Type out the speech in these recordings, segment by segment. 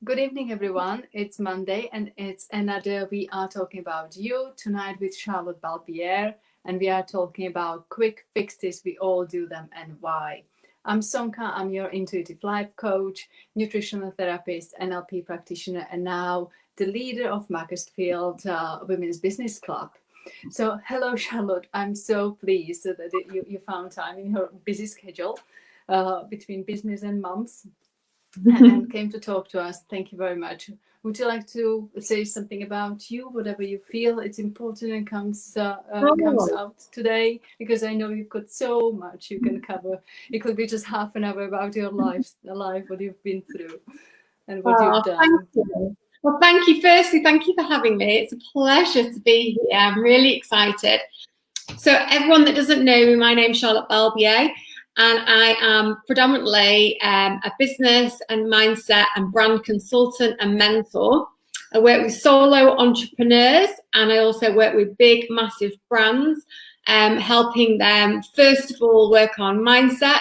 Good evening, everyone. It's Monday and it's another We Are Talking About You tonight with Charlotte Balbier. And we are talking about quick fixes. We all do them and why. I'm Sonka. I'm your intuitive life coach, nutritional therapist, NLP practitioner, and now the leader of Macclesfield Women's Business Club. So, hello, Charlotte. I'm so pleased that you found time in your busy schedule between business and mums and came to talk to us. Thank you very much. Would you like to say something about you, whatever you feel it's important and comes out today? Because I know you've got so much you can cover. It could be just half an hour about your life, what you've been through, and what you've done. Thank you. Well, thank you. Firstly, thank you for having me. It's a pleasure to be here. I'm really excited. So everyone that doesn't know me, my name's Charlotte Balbier, and I am predominantly a business and mindset and brand consultant and mentor. I work with solo entrepreneurs, and I also work with big, massive brands, helping them, first of all, work on mindset,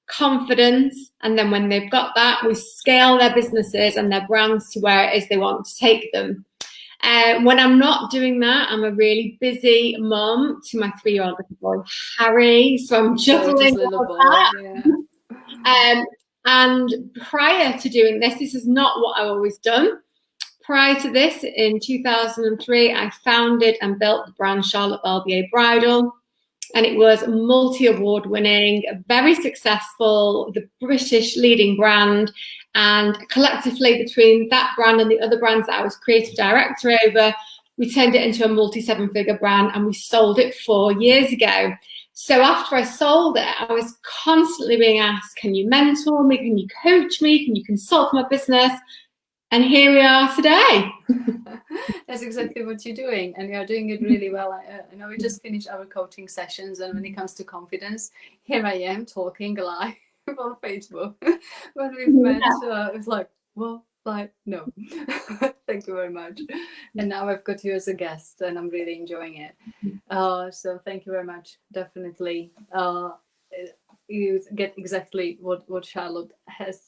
confidence, and then when they've got that, we scale their businesses and their brands to where it is they want to take them. When I'm not doing that, I'm a really busy mum to my 3-year-old little boy, Harry. So I'm juggling all of that. Yeah. And prior to doing this is not what I've always done. Prior to this, in 2003, I founded and built the brand Charlotte Balbier Bridal. And it was multi-award winning, very successful, the British leading brand. And collectively, between that brand and the other brands that I was creative director over, we turned it into a multi-7-figure brand, and we sold it 4 years ago. So after I sold it, I was constantly being asked, can you mentor me? Can you coach me? Can you consult my business? And here we are today. That's exactly what you're doing, and you're doing it really well. I know we just finished our coaching sessions, and when it comes to confidence, here I am talking live on Facebook. When we've met, it's like, well, like, no. Thank you very much. And now I've got you as a guest, and I'm really enjoying it. So thank you very much. Definitely. You get exactly what Charlotte has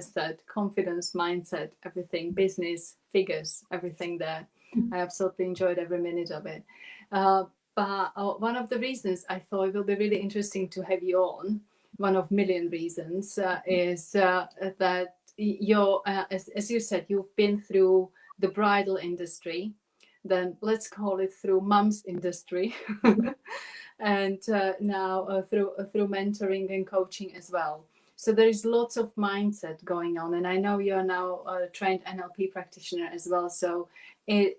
said: confidence, mindset, everything, business, figures, everything there. I absolutely enjoyed every minute of it. But one of the reasons I thought it will be really interesting to have you on, one of million reasons, is that you're, as you said, you've been through the bridal industry, then let's call it through mum's industry. And now through mentoring and coaching as well. So there is lots of mindset going on, and I know you're now a trained NLP practitioner as well. So we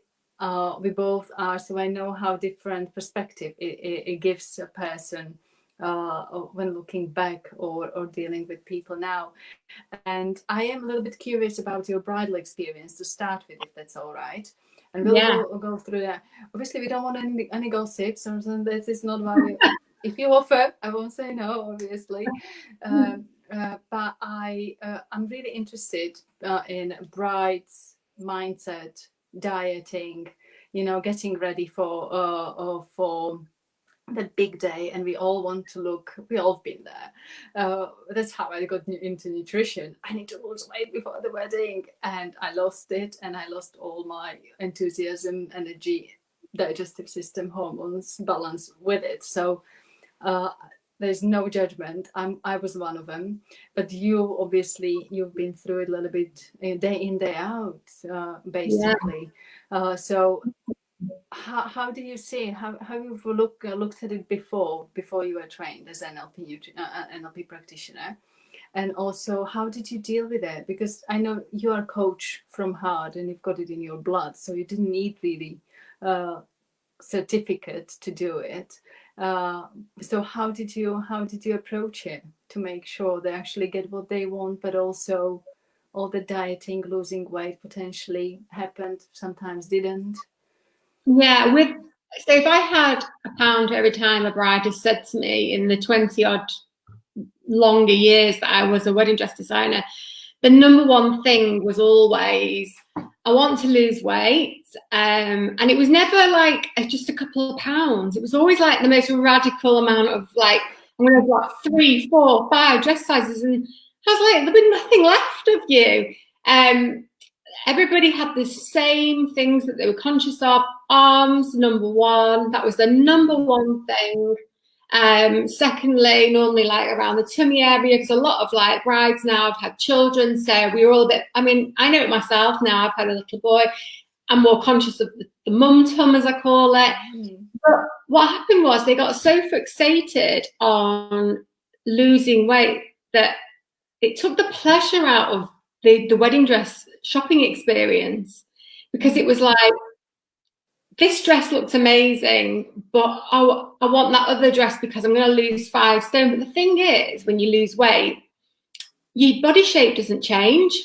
both are. So I know how different perspective it gives a person when looking back or dealing with people now. And I am a little bit curious about your bridal experience to start with, if that's all right. And we'll go through that. Obviously, we don't want any gossips or something. This is not about it. If you offer, I won't say no, obviously. But I'm really interested in brides' mindset, dieting, getting ready for that big day, and we all want to look, we all been there. That's how I got into nutrition. I need to lose weight before the wedding, and I lost it, and I lost all my enthusiasm, energy, digestive system, hormones, balance with it. So there's no judgment. I was one of them, but you've been through it a little bit day in, day out, basically. So how do you see how you've looked at it before you were trained as an NLP practitioner, and also how did you deal with it? Because I know you are a coach from heart and you've got it in your blood, so you didn't need really certificate to do it. So how did you approach it to make sure they actually get what they want, but also all the dieting, losing weight potentially happened, sometimes didn't? Yeah, so if I had a pound every time a bride has said to me in the 20 odd longer years that I was a wedding dress designer, the number one thing was always, I want to lose weight. And it was never like just a couple of pounds. It was always like the most radical amount of like, I'm going to go 3, 4, 5 dress sizes. And I was like, there'll be nothing left of you. Everybody had the same things that they were conscious of. Arms, number one. That was the number one thing. Secondly, normally like around the tummy area, because a lot of like brides now have had children. So we were all a bit, I mean, I know it myself now, I've had a little boy. I'm more conscious of the mum tum, as I call it. But what happened was they got so fixated on losing weight that it took the pleasure out of the wedding dress shopping experience, because it was like, this dress looks amazing, but I want that other dress because I'm going to lose 5 stone. But the thing is, when you lose weight, your body shape doesn't change.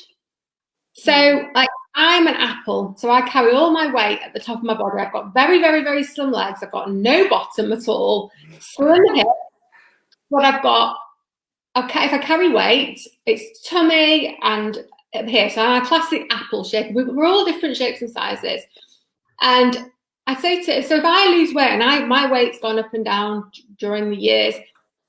So like, I'm an apple, so I carry all my weight at the top of my body. I've got very, very, very slim legs. I've got no bottom at all, slim hips. What I've got, okay, if I carry weight, it's tummy and here. So I'm a classic apple shape. We're all different shapes and sizes. And I say so if I lose weight, and my weight's gone up and down during the years,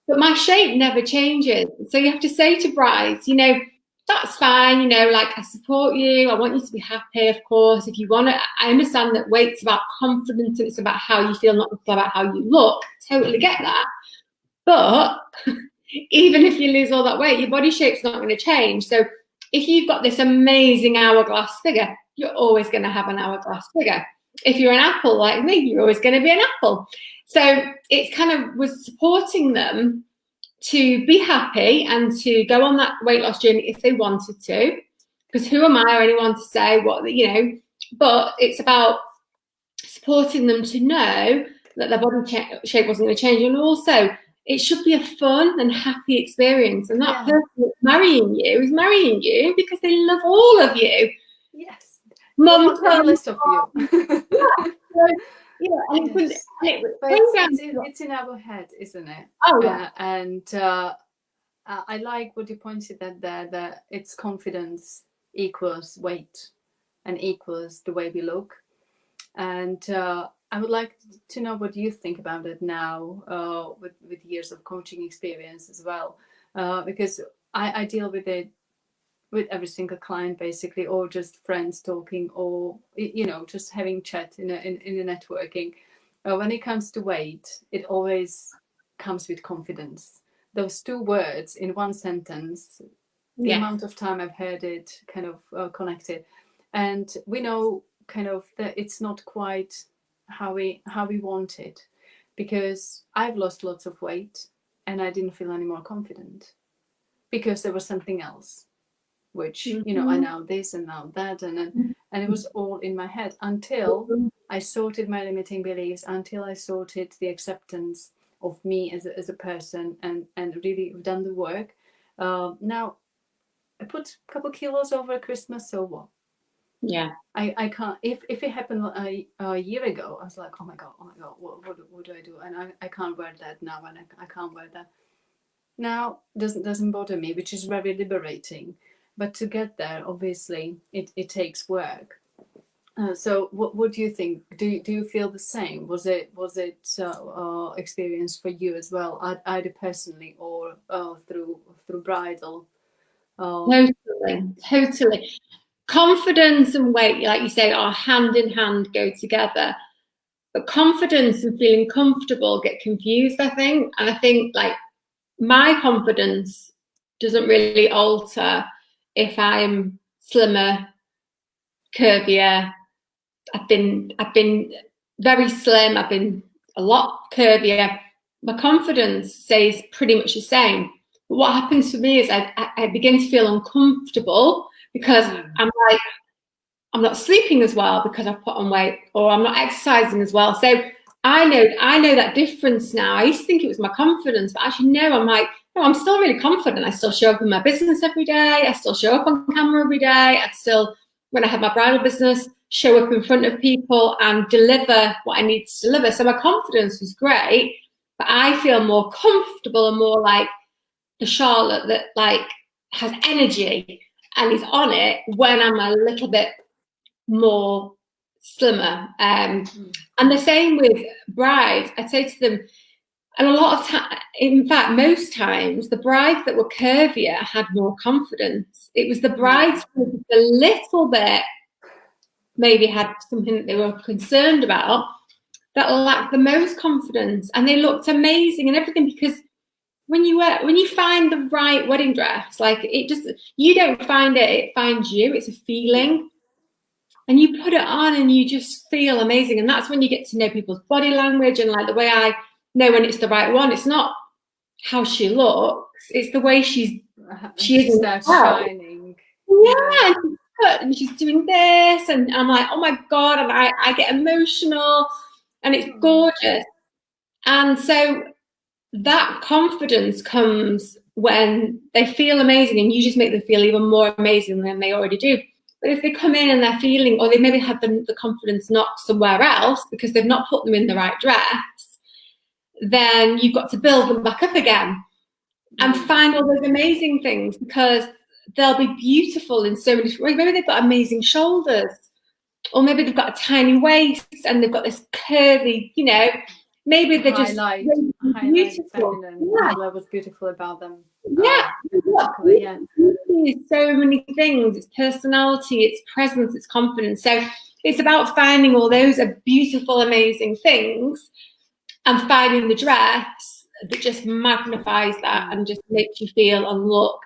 but my shape never changes. So you have to say to brides, you know, that's fine, you know, like, I support you. I want you to be happy, of course. If you want to, I understand that weight's about confidence and it's about how you feel, not about how you look. Totally get that. But even if you lose all that weight, your body shape's not going to change. So if you've got this amazing hourglass figure, you're always going to have an hourglass figure. If you're an apple like me, you're always going to be an apple. So it's kind of was supporting them to be happy and to go on that weight loss journey if they wanted to, because who am I or anyone to say what, you know, but it's about supporting them to know that their body shape wasn't going to change. And also, it should be a fun and happy experience. And that person that's marrying you is marrying you because they love all of you. Yes. Mum, a list of you. Yeah, and yes. It's in our head, isn't it? Oh, yeah. And I like what you pointed at there, that it's confidence equals weight and equals the way we look. And I would like to know what you think about it now, with years of coaching experience as well, because I deal with it with every single client basically, or just friends talking, or you know, just having chat in a networking. When it comes to weight, it always comes with confidence. Those 2 words in one sentence, the amount of time I've heard it kind of connected, and we know kind of that it's not quite how we want it, because I've lost lots of weight and I didn't feel any more confident because there was something else, which, you know, I now this and now that, and it was all in my head until I sorted my limiting beliefs, until I sorted the acceptance of me as a person, and really done the work. Now I put a couple kilos over Christmas, so what? Yeah. I can't, if it happened a year ago, I was like, oh my god, what do I do? And I can't wear that now, and I can't wear that now. Doesn't bother me, which is very liberating. But to get there, obviously, it takes work. So what do you think? Do you feel the same? Was it experience for you as well, either personally or through bridal? Totally. Confidence and weight, like you say, are hand in hand, go together. But confidence and feeling comfortable get confused, I think. And I think like my confidence doesn't really alter if I'm slimmer, curvier. I've been very slim. I've been a lot curvier. My confidence stays pretty much the same. But what happens for me is I begin to feel uncomfortable because I'm like, I'm not sleeping as well because I've put on weight, or I'm not exercising as well. So I know that difference now. I used to think it was my confidence, but actually no, I'm like, no, I'm still really confident. I still show up in my business every day. I still show up on camera every day. I still, when I have my bridal business, show up in front of people and deliver what I need to deliver. So my confidence was great, but I feel more comfortable and more like the Charlotte that like has energy and is on it when I'm a little bit more slimmer. And the same with brides. I'd say to them, And a lot of time, in fact, most times, the brides that were curvier had more confidence. It was the brides who were a little bit, maybe had something that they were concerned about, that lacked the most confidence, and they looked amazing and everything, because when you find the right wedding dress, like, it just, you don't find it, it finds you. It's a feeling, and you put it on and you just feel amazing. And that's when you get to know people's body language, and like the way I know when it's the right one, it's not how she looks, it's the way she starts shining. Yeah, and she's doing this, and I'm like, oh my God, and I get emotional, and it's gorgeous. And so that confidence comes when they feel amazing, and you just make them feel even more amazing than they already do. But if they come in and they're feeling, or they maybe had the confidence knocked somewhere else because they've not put them in the right dress, then you've got to build them back up again and find all those amazing things, because they'll be beautiful in so many ways. Maybe they've got amazing shoulders, or maybe they've got a tiny waist and they've got this curvy, maybe they're just beautiful. That was beautiful about them. Yeah, exactly. Yeah. So many things. It's personality, it's presence, it's confidence. So it's about finding all those beautiful, amazing things, and finding the dress that just magnifies that and just makes you feel and look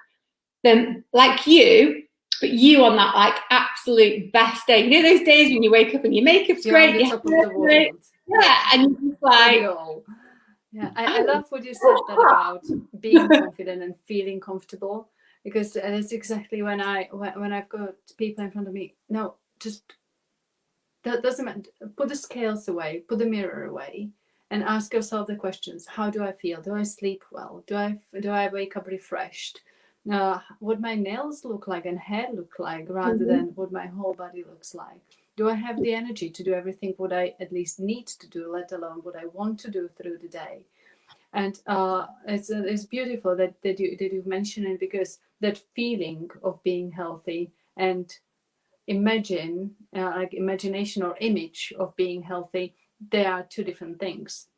them like you, but you on that like absolute best day. Those days when you wake up and your makeup's great, your hair's great. Yeah, and you're just like, yeah. I love what you said that about being confident and feeling comfortable, because that's exactly when I've got people in front of me. No, just that doesn't matter. Put the scales away, put the mirror away, and ask yourself the questions: how do I feel? Do I sleep well? Do I wake up refreshed? What my nails look like and hair look like, rather than what my whole body looks like. Do I have the energy to do everything what I at least need to do, let alone what I want to do through the day? And it's beautiful that you mention it, because that feeling of being healthy and imagination or image of being healthy, they are two different things.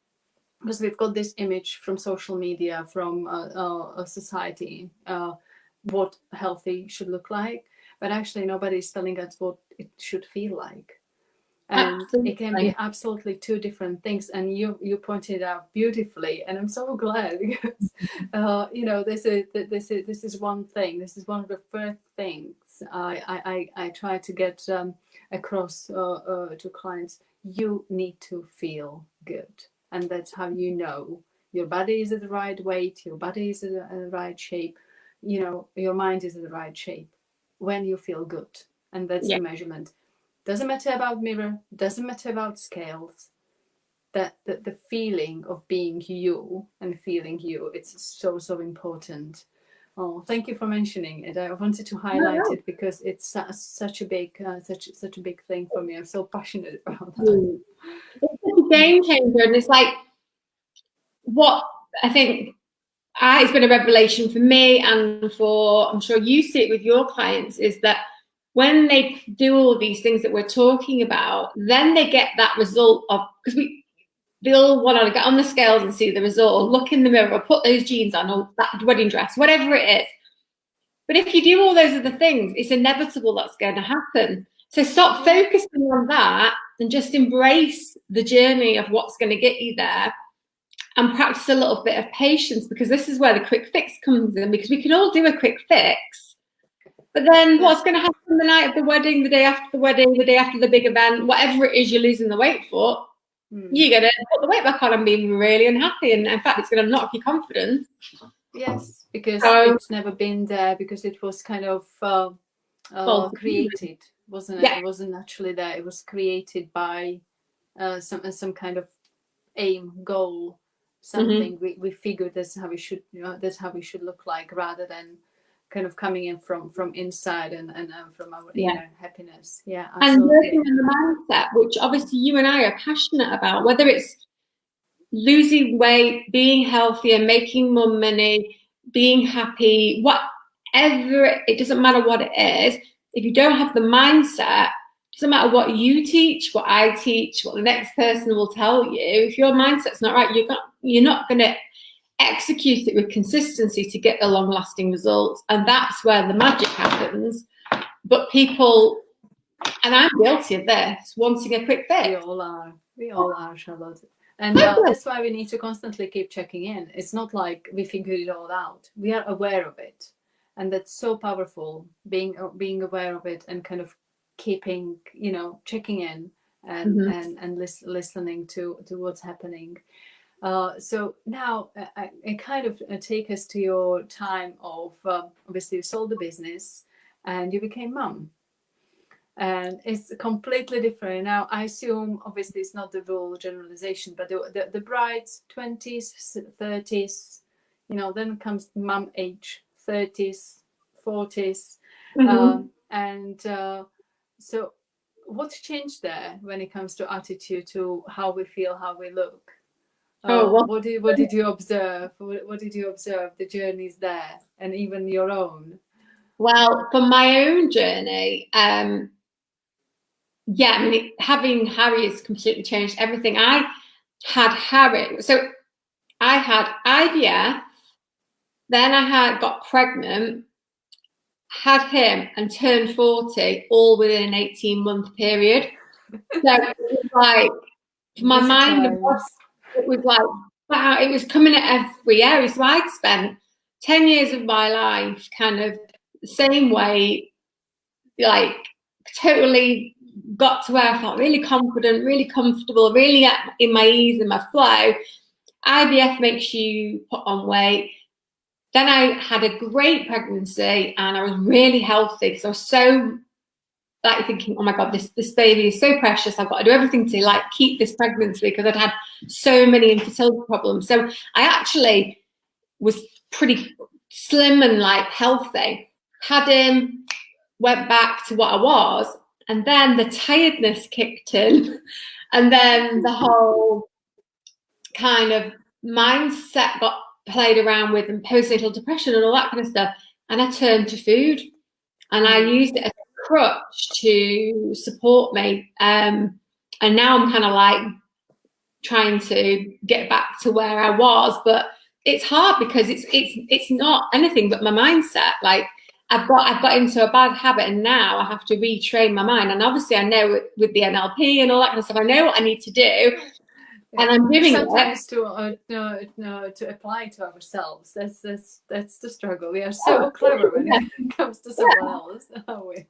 Because we've got this image from social media, from a society, what healthy should look like, but actually nobody's telling us what it should feel like. And it can be absolutely two different things. And you pointed out beautifully, and I'm so glad, because this is one thing. This is one of the first things I try to get across to clients. You need to feel good. And that's how you know your body is at the right weight, your body is in the right shape, your mind is in the right shape when you feel good. And that's the measurement. Doesn't matter about mirror, doesn't matter about scales. That the feeling of being you and feeling you, it's so important. Oh, thank you for mentioning it. I wanted to highlight it because it's such a big thing for me. I'm so passionate about that. It's a game changer, and it's like what I think it's been a revelation for me, and for, I'm sure you see it with your clients, is that when they do all these things that we're talking about, then they get that result of, because they all want to get on the scales and see the result, or look in the mirror, or put those jeans on, or that wedding dress, whatever it is. But if you do all those other things, it's inevitable that's going to happen. So stop focusing on that and just embrace the journey of what's going to get you there, and practice a little bit of patience, because this is where the quick fix comes in, because we can all do a quick fix. But then what's going to happen the night of the wedding, the day after the wedding, the day after the big event, whatever it is you're losing the weight for, you're going to put the weight back on and be really unhappy. And in fact, it's going to knock your confidence. Yes, because it's never been there, because it was kind of created, wasn't it? Yeah. It wasn't naturally there. It was created by some kind of aim, goal, something. We figured that's how we should, that's how we should look like, rather than kind of coming in from inside and from our inner happiness. Yeah, absolutely. And working on the mindset, which obviously you and I are passionate about, whether it's losing weight, being healthier, making more money, being happy, whatever, it doesn't matter what it is. If you don't have the mindset, it doesn't matter what you teach, what I teach, what the next person will tell you. If your mindset's not right, you're not going to execute it with consistency to get the long-lasting results, and that's where the magic happens. But people, and I'm guilty of this, wanting a quick fix. We all are, Charlotte. And that's why we need to constantly keep checking in. It's not like we figured it all out. We are aware of it, and that's so powerful. Being aware of it and kind of keeping, checking in and listening to what's happening. So now I kind of take us to your time of obviously you sold the business and you became mum. And it's completely different. Now, I assume, obviously, it's not the rule generalization, but the bride's 20s, 30s, then comes mum age, 30s, 40s. So what's changed there when it comes to attitude to how we feel, how we look? What did you observe? What did you observe? The journeys there, and even your own. Well, for my own journey, having Harry has completely changed everything. I had Harry, so I had IVF, then I got pregnant, had him, and turned 40, all within an 18-month period. So it was like, for my mind, it was like, wow, it was coming at every area. So I'd spent 10 years of my life kind of the same way, like totally got to where I felt really confident, really comfortable, really in my ease and my flow. IVF makes you put on weight. Then I had a great pregnancy and I was really healthy because I was so like thinking, oh my God, this baby is so precious. I've got to do everything to like keep this pregnancy because I'd had so many infertility problems. So I actually was pretty slim and like healthy. Had him, went back to what I was, and then the tiredness kicked in, and then the whole kind of mindset got played around with, and postnatal depression and all that kind of stuff. And I turned to food, and I used it as a crutch to support me. And now I'm kind of like trying to get back to where I was, but it's hard because it's not anything but my mindset. Like I've got into a bad habit, and now I have to retrain my mind. And obviously, I know with the NLP and all that kind of stuff, I know what I need to do, and I'm doing sometimes to apply to ourselves. That's the struggle. We are so clever when it comes to someone else, aren't we?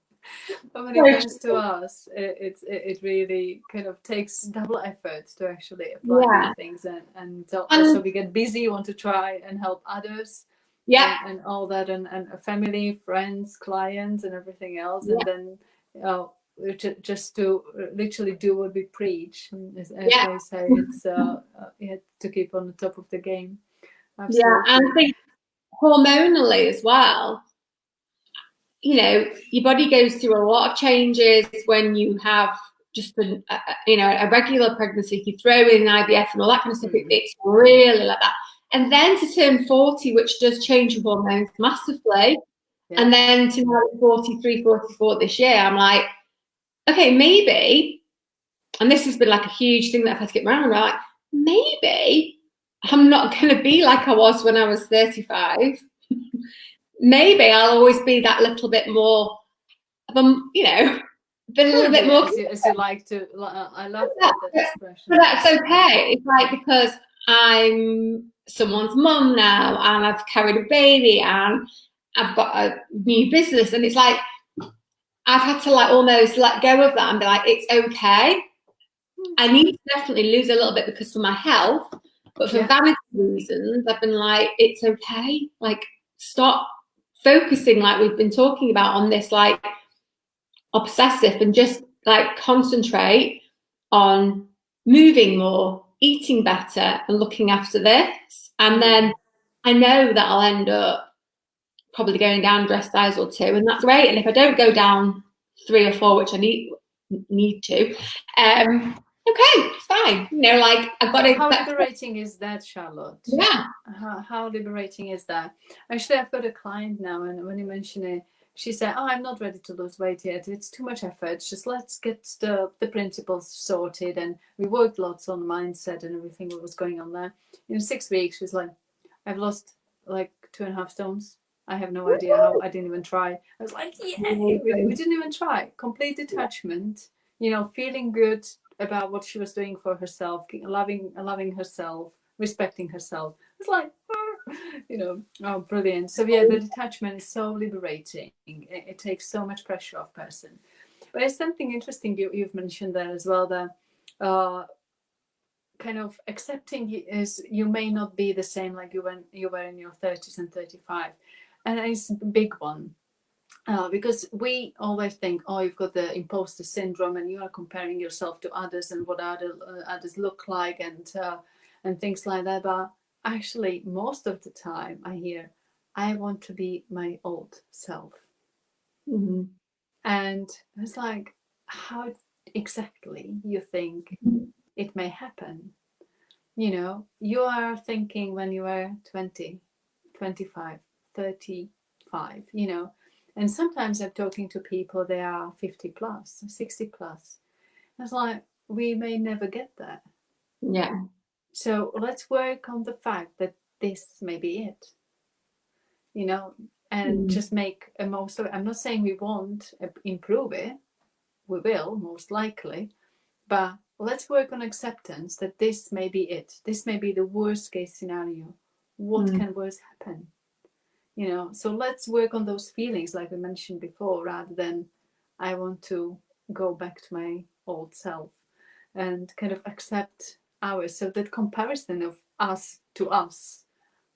But when it comes to us, it really kind of takes double effort to actually apply things, and also we get busy, want to try and help others. And all that, and family, friends, clients, and everything else, and then just to literally do what we preach, as they say. It's you have to keep on the top of the game. Absolutely. Yeah, and I think hormonally as well, your body goes through a lot of changes when you have just a regular pregnancy. If you throw in IVF and all that kind of stuff, it's really like that. And then to turn 40, which does change your hormones massively, and then to now 43, 44 this year, I'm like, okay, maybe, and this has been like a huge thing that I've had to get around, like, maybe I'm not going to be like I was when I was 35. Maybe I'll always be that little bit more, a little bit more. As you like to, I love that expression. But that's okay. It's like, because I'm someone's mum now, and I've carried a baby, and I've got a new business, and it's like I've had to like almost let go of that and be like, it's okay. I need to definitely lose a little bit because for my health, but for vanity reasons, I've been like, it's okay. Like, stop focusing, like we've been talking about, on this like obsessive, and just like concentrate on moving more, eating better, and looking after this. And then I know that I'll end up probably going down dress size or 2, and that's great. And if I don't go down 3 or 4, which I need to, okay, it's fine. Like I've got to. How liberating is that, Charlotte? Yeah. How liberating is that? Actually, I've got a client now, and when you mention it, she said, "Oh, I'm not ready to lose weight yet. It's too much effort. Just let's get the principles sorted." And we worked lots on mindset and everything that was going on there. In 6 weeks, she was like, "I've lost like 2.5 stones. I have no idea how. I didn't even try." I was like, "Yeah, we didn't even try." Complete detachment, feeling good about what she was doing for herself, loving herself, respecting herself. It's like, oh, brilliant. So yeah, the detachment is so liberating. It takes so much pressure off person. But it's something interesting you've mentioned there as well, that kind of accepting is you may not be the same like you were in your 30s and 35. And it's a big one. Because we always think, oh, you've got the imposter syndrome and you are comparing yourself to others and what others look like and things like that. But actually, most of the time I hear, I want to be my old self. Mm-hmm. And it's like, how exactly you think it may happen? You are thinking when you are 20, 25, 35, and sometimes I'm talking to people, they are 50 plus, 60 plus. It's like, we may never get there. Yeah. So let's work on the fact that this may be it, and just make a most of it. I'm not saying we won't improve it. We will, most likely. But let's work on acceptance that this may be it. This may be the worst case scenario. What can worse happen? So let's work on those feelings like we mentioned before, rather than I want to go back to my old self, and kind of accept ours. So that comparison of us to us,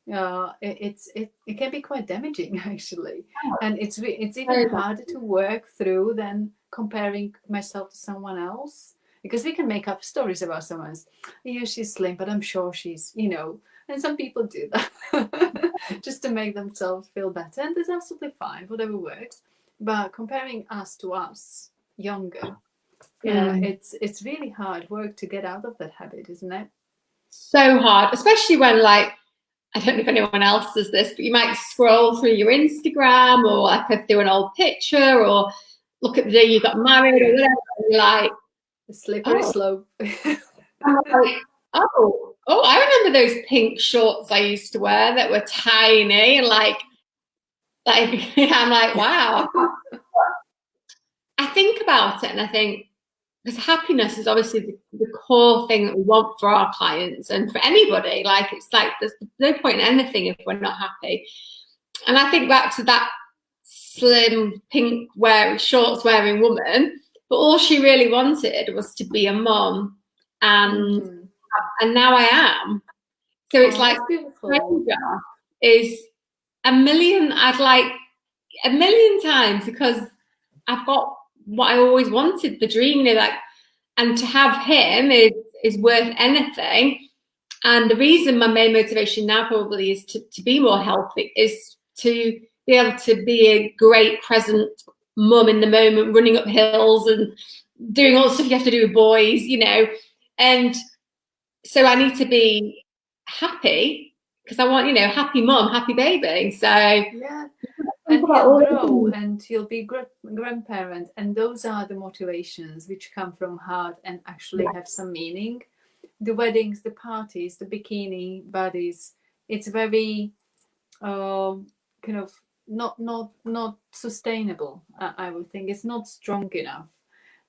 it can be quite damaging actually, and it's even harder to work through than comparing myself to someone else, because we can make up stories about someone else. Yeah, she's slim, but I'm sure she's, and some people do that just to make themselves feel better, and that's absolutely fine, whatever works. But comparing us to us younger, it's really hard work to get out of that habit, isn't it? So hard, especially when, like, I don't know if anyone else does this, but you might scroll through your Instagram or like through an old picture, or look at the day you got married or whatever, and you're like, the slippery slope. I'm like, oh, I remember those pink shorts I used to wear that were tiny and like I'm like, wow. I think about it and I think, because happiness is obviously the core thing that we want for our clients and for anybody. Like, it's like there's no point in anything if we're not happy. And I think back to that slim pink shorts wearing woman, but all she really wanted was to be a mum, and now I am. So it's like is a million. I'd like a million times, because I've got what I always wanted, the dream, like, and to have him is worth anything. And the reason my main motivation now probably is to be more healthy, is to be able to be a great present mum in the moment, running up hills and doing all the stuff you have to do with boys, and so I need to be happy, because I want, happy mum, happy baby. So yeah. And he'll grow and he'll be grandparent, and those are the motivations which come from heart and actually have some meaning. The weddings, the parties, the bikini bodies, it's very kind of not sustainable. I would think it's not strong enough.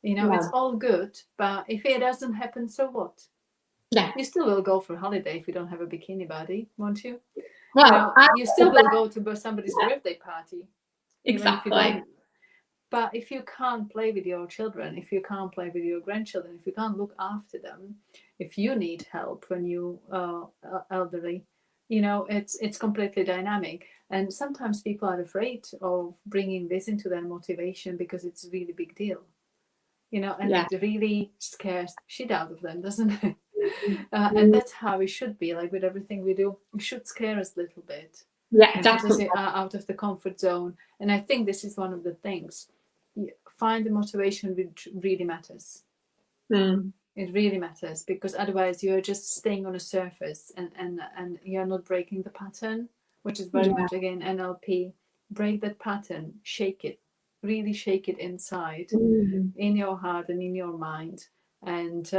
It's all good, but if it doesn't happen, so what? Yeah. You still will go for a holiday if you don't have a bikini body, won't you? Well, you still will go to somebody's birthday party. Exactly. But if you can't play with your children, if you can't play with your grandchildren, if you can't look after them, if you need help when you are elderly, it's completely dynamic. And sometimes people are afraid of bringing this into their motivation because it's a really big deal, and it really scares shit out of them, doesn't it? And that's how it should be. Like with everything we do, it should scare us a little bit. Yeah, definitely. Because out of the comfort zone. And I think this is one of the things. Find the motivation which really matters. It really matters, because otherwise you're just staying on a surface and you're not breaking the pattern, which is very much, again, NLP break that pattern, shake it, really shake it inside, in your heart and in your mind, and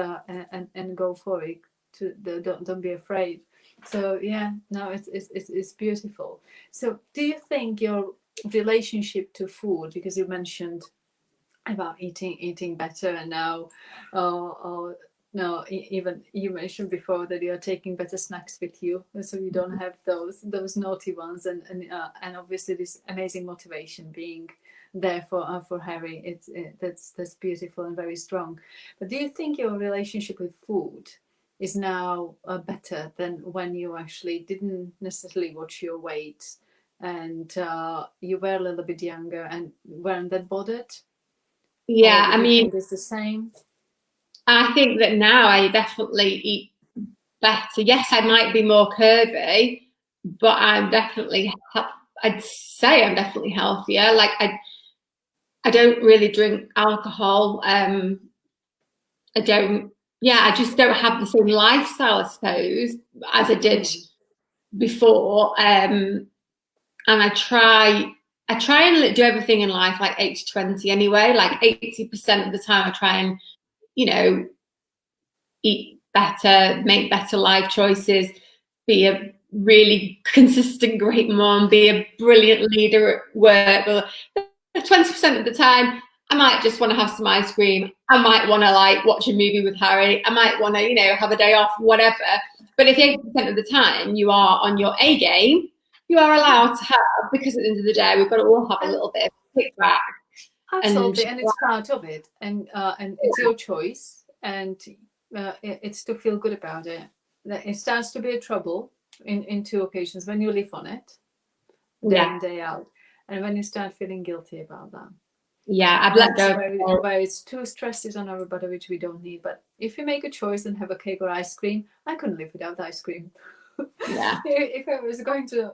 go for it. Don't be afraid. So yeah, no, it's beautiful. So do you think your relationship to food, because you mentioned about eating better, and now or no, even you mentioned before that you're taking better snacks with you, so you don't have those naughty ones, and obviously this amazing motivation being there for Harry. That's beautiful and very strong. But do you think your relationship with food is now better than when you actually didn't necessarily watch your weight, and you were a little bit younger and weren't that bothered? Or Yeah, do I you mean, think it's the same? I think that now I definitely eat better. Yes, I might be more curvy, but I'm definitely, I'd say I'm definitely healthier. Like I don't really drink alcohol. I don't, yeah, I just don't have the same lifestyle, I suppose, as I did before. And I try and do everything in life like 80-20 anyway. Like 80% of the time I try and, you know, eat better, make better life choices, be a really consistent great mom, be a brilliant leader at work. But 20% of the time I might just want to have some ice cream. I might want to like watch a movie with Harry. I might want to, you know, have a day off, whatever. But if 80% of the time you are on your A game, you are allowed to have, because at the end of the day, we've got to all have a And little bit of kickback. absolutely, and it's part of it, and it's your choice, and it's to feel good about it. It starts to be a trouble in two occasions: when you live on it, day Yeah, in day out, and when you start feeling guilty about that. yeah, I've let That's go. where it's too stresses on our body, which we don't need. But if you make a choice and have a cake or ice cream, I couldn't live without ice cream. Yeah. If I was going to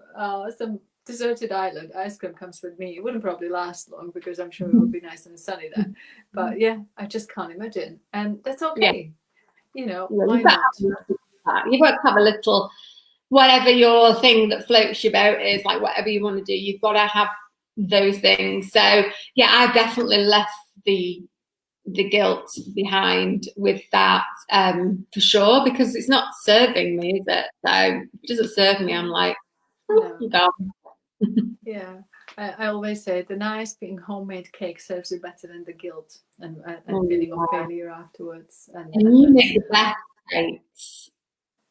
some deserted island, ice cream comes with me. It wouldn't probably last long because I'm sure it would be nice and sunny there. But yeah, I just can't imagine, and that's Yeah. okay. You know, Yeah, why not? you've got to have a little, whatever your thing that floats your boat is, like whatever you want to do, you've got to have those things. So yeah, I've definitely left the guilt behind with that, for sure, because it's not serving me, is it? So if it doesn't serve me, I'm like, oh, No. you go. Yeah, I always say the nice being homemade cake serves you better than the guilt and feeling of failure afterwards. And And you that's make the best cakes.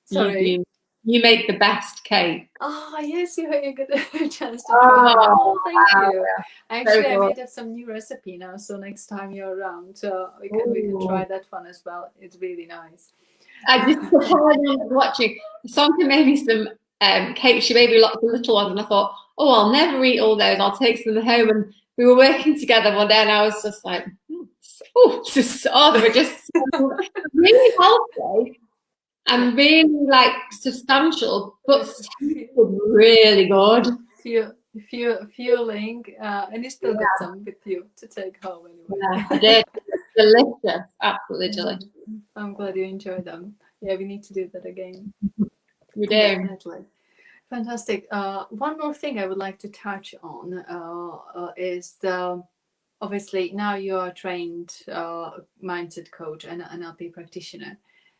You sorry. do. You make the best cake. Oh yes, you get a chance to try them. Oh, Oh, thank wow. you. So Actually, I good. made up some new recipe now, so next time you're around, we can Ooh. try that one as well. It's really nice. I just while I was watching, Sonka made me some cake. She made me lots of little ones, and I thought, oh, I'll never eat all those. I'll take some home. And we were working together one day, and I was just like, oh, they were just really healthy and really like substantial, but really good. Fueling, and you still got Yeah, some with you to take home yeah, I anyway. did. Delicious, absolutely delicious. I'm glad you enjoyed them. Yeah, we need to do that again. You do. Definitely. Fantastic. One more thing I would like to touch on is obviously now you are a trained mindset coach and NLP practitioner.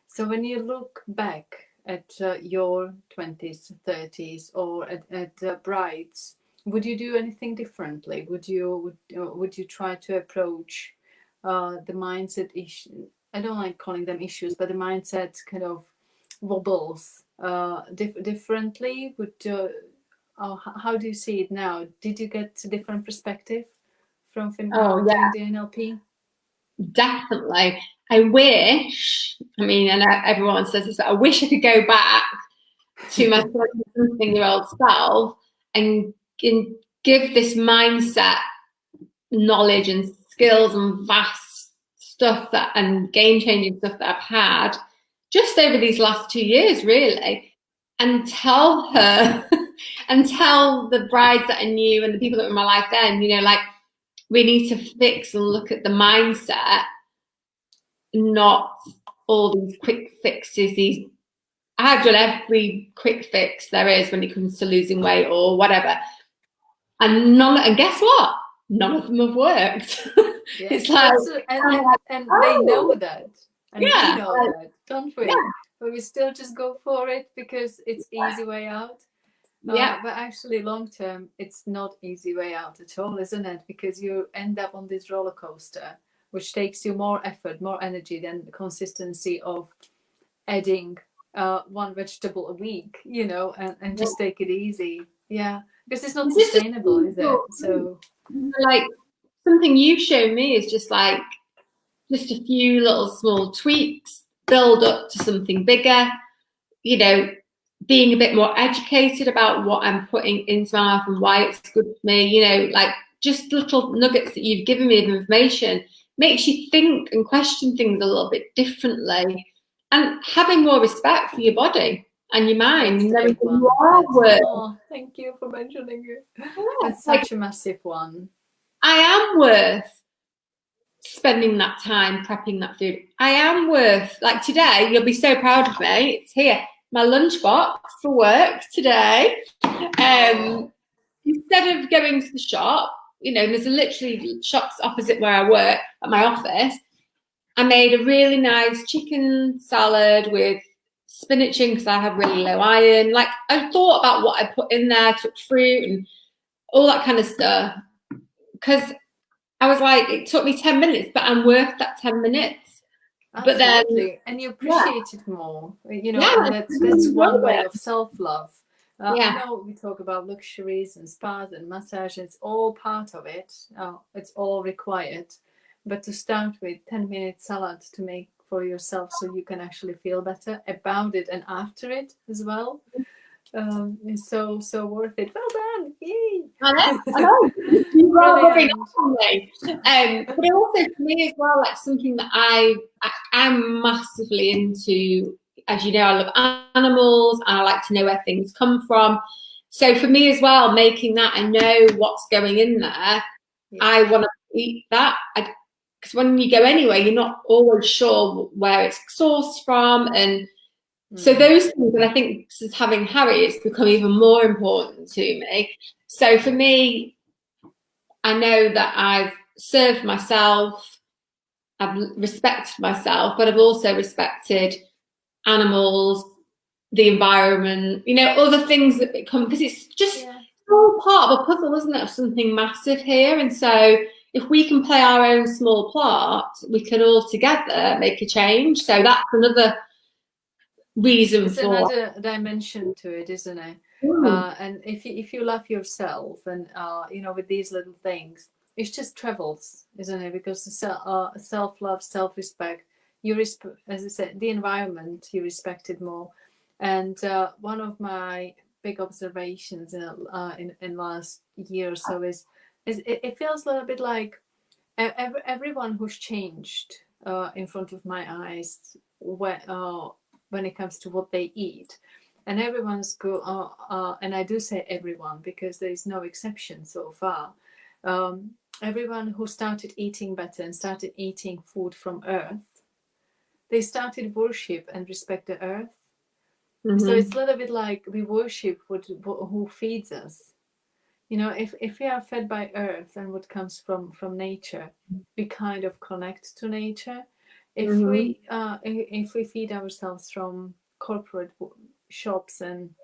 So when you look back at your 20s, 30s, or at brides, would you do anything differently? Would you try to approach the mindset issue? I don't like calling them issues, but the mindset kind of wobbles differently? How do you see it now? Did you get a different perspective from Oh yeah, doing the NLP? definitely. I wish. I mean, and everyone says this, but I wish I could go back to my something-year-old self and, and give this mindset knowledge and skills and vast stuff that and game-changing stuff that I've had just over these last 2 years, really, and tell her and tell the brides that I knew and the people that were in my life then, you know, like, we need to fix and look at the mindset, not all these quick fixes. I've done every quick fix there is when it comes to losing weight or whatever. And guess what? None of them have worked. Yeah, It's like, and they know that, and we yeah, know that, don't we? yeah, But we still just go for it because it's easy way out. yeah. But actually, long term, it's not easy way out at all, isn't it? Because you end up on this roller coaster, which takes you more effort, more energy than the consistency of adding one vegetable a week, and just take it easy. Yeah, because it's not This is sustainable, is it? So like something you've shown me is just like just a few little small tweaks build up to something bigger. Being a bit more educated about what I'm putting into my mouth and why it's good for me. Like just little nuggets that you've given me of information makes you think and question things a little bit differently, and having more respect for your body and your mind. That's the big one. You are worth. Oh, thank you for mentioning it. That's Like, such a massive one. I am worth spending that time prepping that food. I am worth, like today, you'll be so proud of me. It's here, my lunchbox for work today. Instead of going to the shop, there's literally shops opposite where I work at my office. I made a really nice chicken salad with spinach in because I have really low iron. Like I thought about what I put in there, took fruit and all that kind of stuff. Because I was like, it took me 10 minutes, but I'm worth that 10 minutes. Absolutely. But then, and you appreciate it more, and that's one way of self-love. I know we talk about luxuries and spas and massage, it's all part of it. It's all required. But to start with 10-minute salad to make for yourself so you can actually feel better about it and after it as well. It's so worth it. Well done! Yay! I know. You are rubbing on me. But also for me as well, like something that I'm massively into. As you know, I love animals and I like to know where things come from. So for me as well, making that I know what's going in there. Yeah. I want to eat that. Because when you go anywhere, you're not always sure where it's sourced from, and so those things, and I think since having Harry, it's become even more important to me. So for me, I know that I've served myself, I've respected myself, but I've also respected animals, the environment, other things that become, because it's just all part of a puzzle, isn't it, of something massive here. And so if we can play our own small part, we can all together make a change. So that's another reason it's another dimension to it, isn't it? And if you love yourself and with these little things, it just travels, isn't it? Because self-love, self-respect, as I said, the environment, you respect it more. And one of my big observations in last year or so is it feels a little bit like everyone who's changed in front of my eyes when it comes to what they eat, and everyone's good, and I do say everyone because there is no exception so far. Everyone who started eating better and started eating food from earth, they started worship and respect the earth. So it's a little bit like we worship who feeds us. If we are fed by earth and what comes from nature, we kind of connect to nature. If we feed ourselves from corporate shops and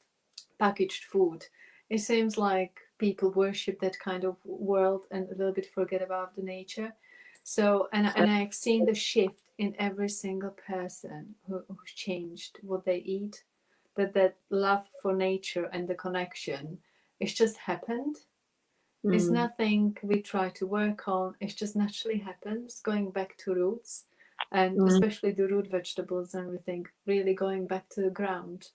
packaged food, it seems like people worship that kind of world and a little bit forget about the nature. So and I've seen the shift in every single person who's changed what they eat, that love for nature and the connection, it's just happened. It's nothing we try to work on. It just naturally happens, going back to roots, and especially the root vegetables and everything, really going back to the ground.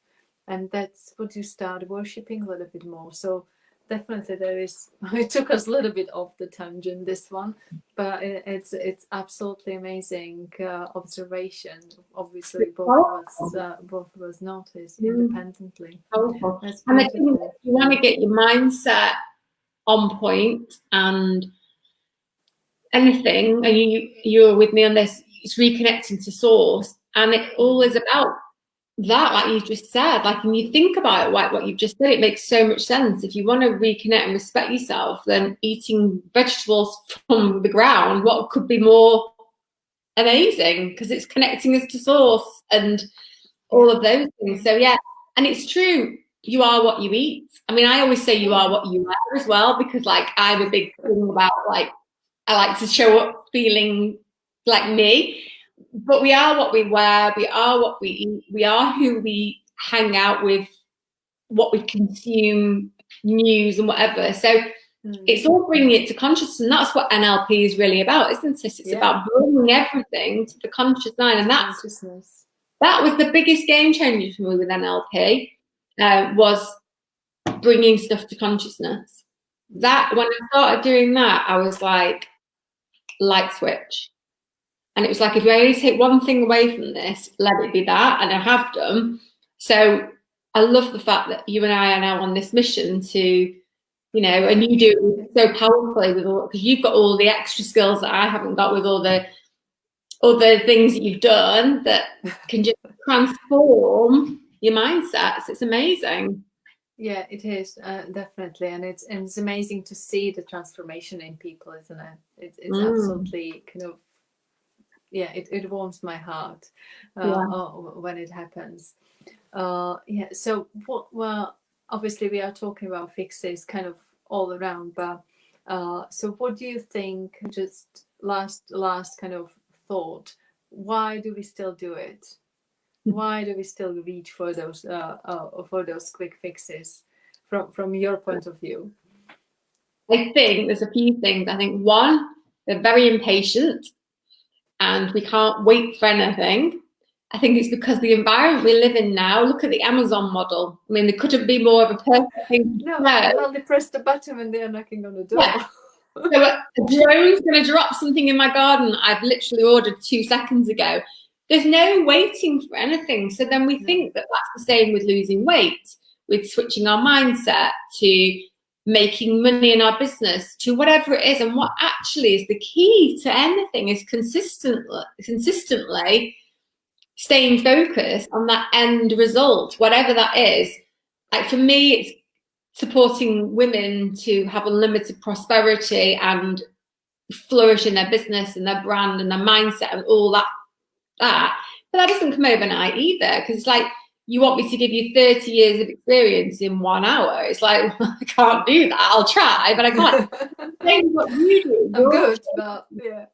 And that's what you start worshipping a little bit more. So definitely there is, it took us a little bit off the tangent, this one, but it's absolutely amazing observation. Obviously both of us notice independently. That's and I think you want to get your mindset on point, and anything, and you're with me on this, it's reconnecting to source, and it all is about that, like you just said, like, and you think about it, like what you've just said, it makes so much sense. If you want to reconnect and respect yourself, then eating vegetables from the ground, what could be more amazing? Because it's connecting us to source and all of those things. So yeah, and it's true. You are what you eat. I mean, I always say you are what you wear as well, because like I'm a big thing about like I like to show up feeling like me. But we are what we wear, we are what we eat, we are who we hang out with, what we consume, news and whatever. So it's all bringing it to consciousness, and that's what NLP is really about, isn't it? It's about bringing everything to the conscious mind, and that was the biggest game changer for me with NLP, was bringing stuff to consciousness. That when I started doing that, I was like, light switch. And it was like, if I only take one thing away from this, let it be that. And I have done. So I love the fact that you and I are now on this mission to, you know, and you do it so powerfully with all, because you've got all the extra skills that I haven't got, with all the other things that you've done that can just transform your mindsets. It's amazing. Yeah, it is, definitely, and it's amazing to see the transformation in people, isn't it? It's absolutely kind of, yeah, it warms my heart when it happens. Yeah. So well, obviously we are talking about fixes kind of all around, but so what do you think? Just last kind of thought. Why do we still do it? Why do we still reach for those quick fixes from your point of view? I think there's a few things. I think one, they're very impatient and we can't wait for anything. I think it's because the environment we live in now, look at the Amazon model. I mean, there couldn't be more of a perfect thing. No, well, they press the button when they're knocking on the door. Yeah. So a drone's going to drop something in my garden I've literally ordered 2 seconds ago. There's no waiting for anything. So then we think that that's the same with losing weight, with switching our mindset, to making money in our business, to whatever it is. And what actually is the key to anything is consistently staying focused on that end result, whatever that is. Like for me, it's supporting women to have unlimited prosperity and flourish in their business and their brand and their mindset and all that. But that doesn't come overnight either, because it's like, you want me to give you 30 years of experience in 1 hour. It's like, well, I can't do that. I'll try, but I can't. Same what you do. I'm good, but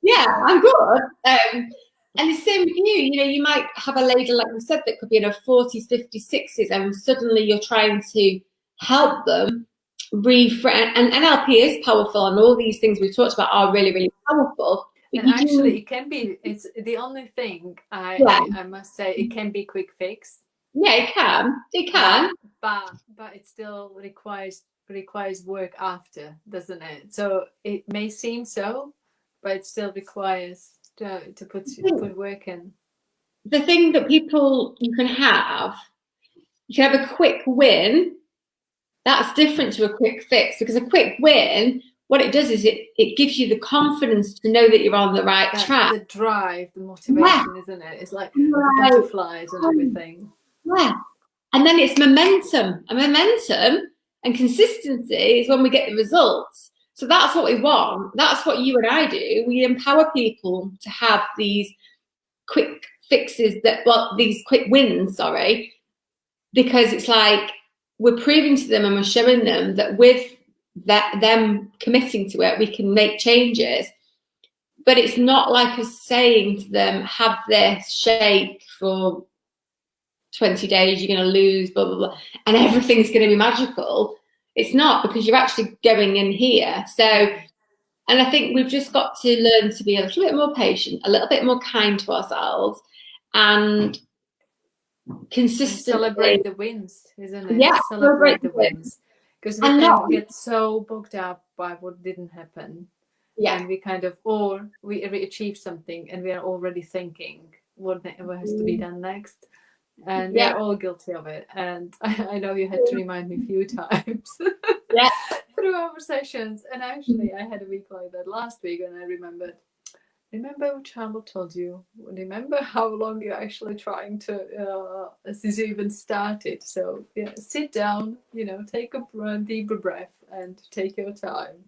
yeah, I'm good. And the same with you. You know, you might have a lady, like we said, that could be in her 40s, 50s, 60s, and suddenly you're trying to help them reframe. And NLP is powerful, and all these things we've talked about are really, really powerful. And actually, it can be. It's the only thing I must say. It can be quick fix. Yeah, it can. It can. But it still requires work after, doesn't it? So it may seem so, but it still requires to put work in. The thing that you can have a quick win. That's different to a quick fix, because a quick win, what it does is it gives you the confidence to know that you're on the right track. The drive, the motivation, isn't it? It's like the butterflies and everything. Yeah. And then it's momentum. And momentum and consistency is when we get the results. So that's what we want. That's what you and I do. We empower people to have these quick fixes, these quick wins, because it's like we're proving to them and we're showing them that with them committing to it, we can make changes. But it's not like us saying to them, have this shake for 20 days, you're going to lose, blah, blah, blah, and everything's going to be magical. It's not, because you're actually going in here. So, and I think we've just got to learn to be a little bit more patient, a little bit more kind to ourselves, and consistently celebrate the wins, isn't it? Yeah, celebrate the wins, because we can get so bogged up by what didn't happen. Yeah, and we kind of, or we achieve something and we are already thinking what has to be done next. And we're all guilty of it. And I know you had to remind me a few times through our sessions. And actually, I had a week like that last week, and I remembered, remember what Charlotte told you. Remember how long you're actually trying to since you even started. So yeah, sit down. Take a deeper breath and take your time.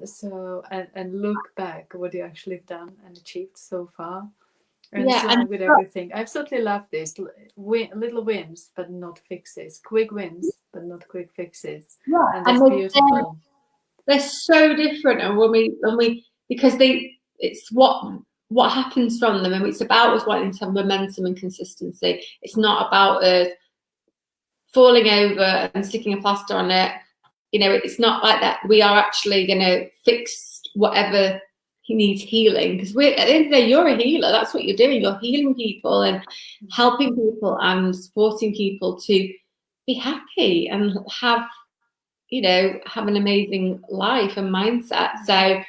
So and look back what you actually have done and achieved so far. And it's Yeah, like with everything. I absolutely love this. Little wins, but not fixes. Quick wins, but not quick fixes. And that's beautiful. they're so different. And when we because it's what happens from them, and it's about us wanting to have momentum and consistency. It's not about us falling over and sticking a plaster on it. It's not like that. We are actually going to fix whatever he needs healing, because we're at the end of the day, you're a healer. That's what you're doing. You're healing people and helping people and supporting people to be happy and have an amazing life and mindset. So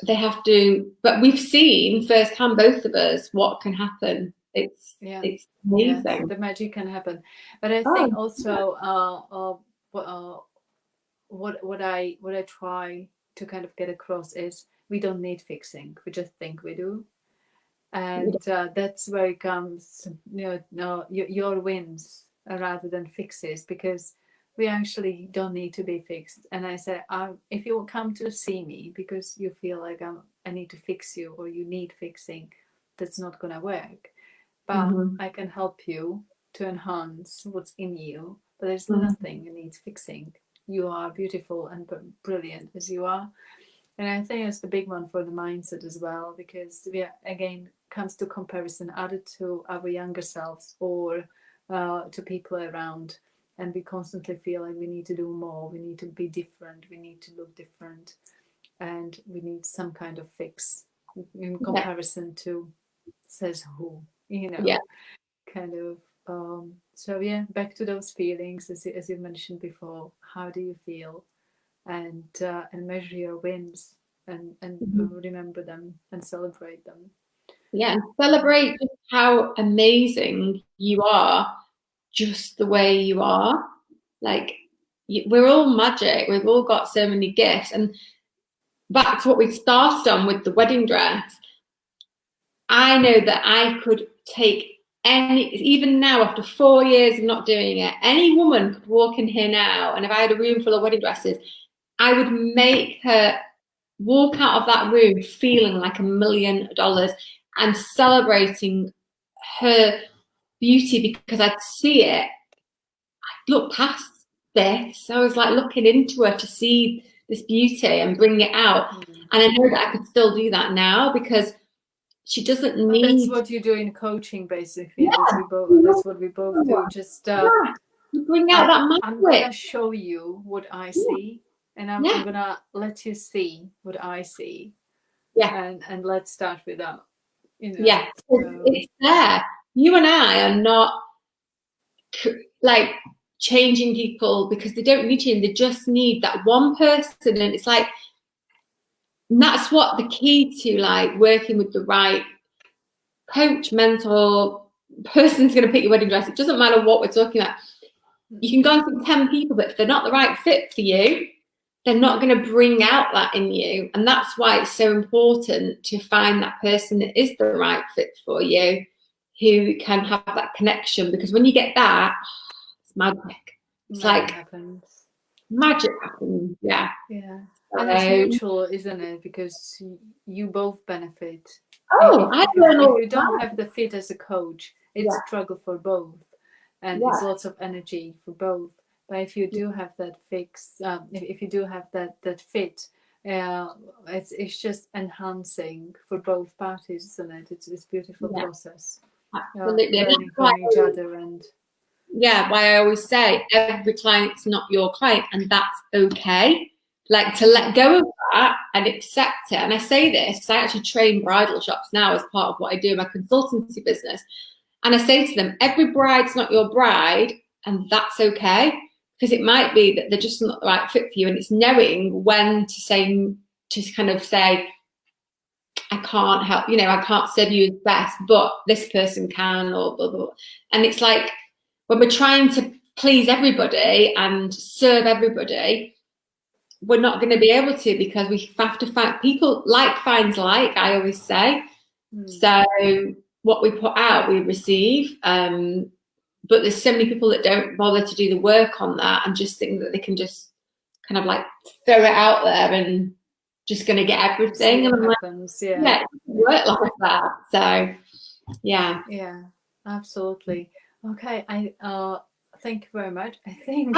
they have to, but we've seen firsthand, both of us, what can happen. It's amazing. Yes, the magic can happen. But I think also what I try to kind of get across is we don't need fixing. We just think we do. And that's where it comes, your wins rather than fixes, because we actually don't need to be fixed. And I say, if you come to see me because you feel like I need to fix you or you need fixing, that's not going to work. But I can help you to enhance what's in you. But there's nothing that needs fixing. You are beautiful and brilliant as you are. And I think it's the big one for the mindset as well, because we again comes to comparison either to our younger selves or to people around, and we constantly feel like we need to do more, we need to be different, we need to look different, and we need some kind of fix in comparison to says who, kind of. So yeah, back to those feelings as you mentioned before. How do you feel? And measure your wins and remember them and celebrate them. Yeah, and celebrate just how amazing you are, just the way you are. Like, we're all magic. We've all got so many gifts. And back to what we started on with the wedding dress, I know that I could take even now after 4 years of not doing it, any woman could walk in here now, and if I had a room full of wedding dresses, I would make her walk out of that room feeling like $1 million and celebrating her beauty, because I'd see it. I'd look past this. I was like looking into her to see this beauty and bring it out. And I know that I could still do that now, because she doesn't need. That's what you do in coaching, basically. That's what we both do. Just bring out that magic. I'm gonna show you what I see, and I'm gonna let you see what I see. Yeah. And let's start with that. Yeah, it's there. You and I are not like changing people because they don't need change. They just need that one person, and it's like, and that's what the key to like working with the right coach, mentor, person's going to pick your wedding dress. It doesn't matter what we're talking about. You can go through 10 people, but if they're not the right fit for you, they're not going to bring out that in you. And that's why it's so important to find that person that is the right fit for you, who can have that connection. Because when you get that, it's magic. It's like magic happens. Yeah. Yeah. And it's mutual, isn't it? Because you both benefit. If you don't have the fit as a coach, it's a struggle for both. And it's lots of energy for both. But if you do have that fix, if you do have that fit, it's just enhancing for both parties, isn't it? It's a beautiful process. Absolutely. Learning from each other. And why I always say every client's not your client, and that's okay. Like, to let go of that and accept it. And I say this because I actually train bridal shops now as part of what I do in my consultancy business. And I say to them, every bride's not your bride, and that's okay. Because it might be that they're just not the right fit for you. And it's knowing when to kind of say, I can't help, I can't serve you as best, but this person can, or blah, blah, blah. And it's like, when we're trying to please everybody and serve everybody, we're not going to be able to, because we have to find people. Like finds like, I always say. So what we put out, we receive. But there's so many people that don't bother to do the work on that and just think that they can just kind of like throw it out there and just going to get everything. And I'm happens. like, yeah, it doesn't work like that. So yeah. Yeah, absolutely. Okay, thank you very much. I think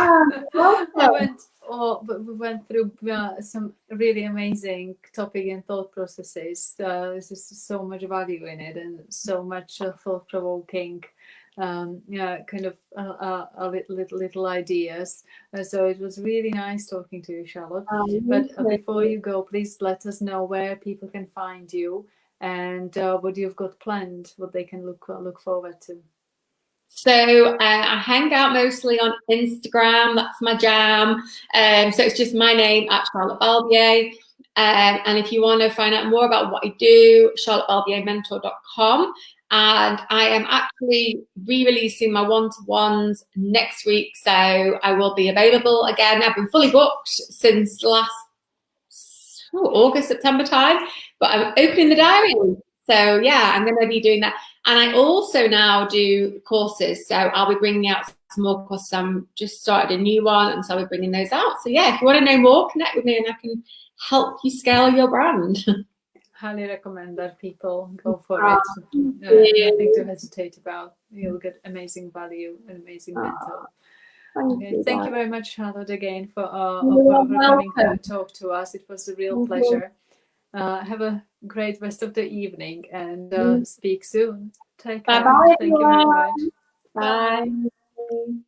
we went through some really amazing topic and thought processes. There's just so much value in it, and so much thought-provoking, kind of little ideas. So it was really nice talking to you, Charlotte. But before you go, please let us know where people can find you and what you've got planned, what they can look forward to. So I hang out mostly on Instagram. That's my jam. So it's just my name at Charlotte Balbier. And if you want to find out more about what I do, charlottebalbiermentor.com. And I am actually re-releasing my one-to-ones next week. So I will be available again. I've been fully booked since last August, September time, but I'm opening the diary. So yeah, I'm going to be doing that. And I also now do courses. So I'll be bringing out some more courses. I'm just started a new one, and so I'll be bringing those out. So yeah, if you want to know more, connect with me and I can help you scale your brand. Highly recommend that people go for it. Nothing to hesitate about. You'll get amazing value and amazing mentor. Thank you very much, Charlotte, again for coming to talk to us. It was a real pleasure. Have a great rest of the evening and speak soon. Take care. Bye-bye, Thank you very much. Bye.